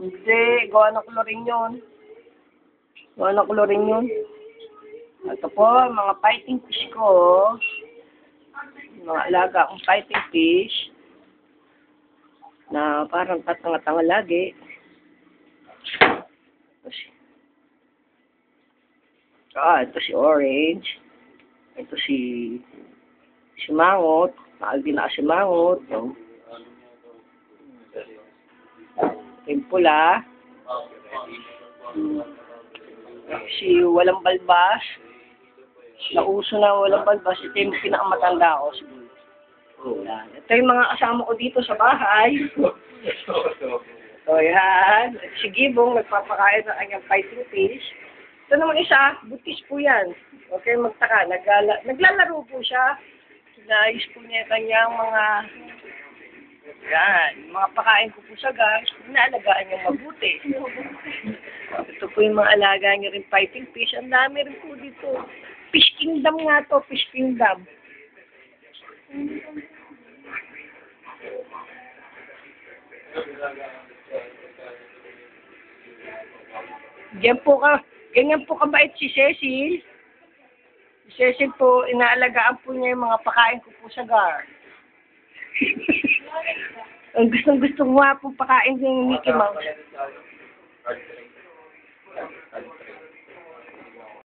Hindi, gawa ng chlorine yun. Gawa ng chlorine yun. Ito po, mga fighting fish ko. Mga alaga akong fighting fish. Na parang tatanga-tanga lagi. Ito si Orange. Ito si Mangot. Naaldi na si Mangot. Ito yung pula. Si Walang Balbas. Nauso na Walang Balbas. Ito yung pinakamatanda ko siguro. Ito yung mga kasama ko dito sa bahay. So, yan. Si Gibong, nagpapakain ng kanyang fighting fish. Ito naman isa, butis po yan. Okay, magtaka. Naglalaro po siya. Sinayos po niya kanyang mga mga pakain ko po sa gas. Inaalagaan niya mabuti. Ito po yung mga alaga niya rin fighting fish. Ang dami rin po dito. Fish Kingdom nga to, Fish Kingdom. Ganyan po kabait si Cecil. Si Cecil po, inaalagaan po niya yung mga pakain ko po sa gar. Ang gustong-gusto nga po pakain niya yung Mickey Mouse.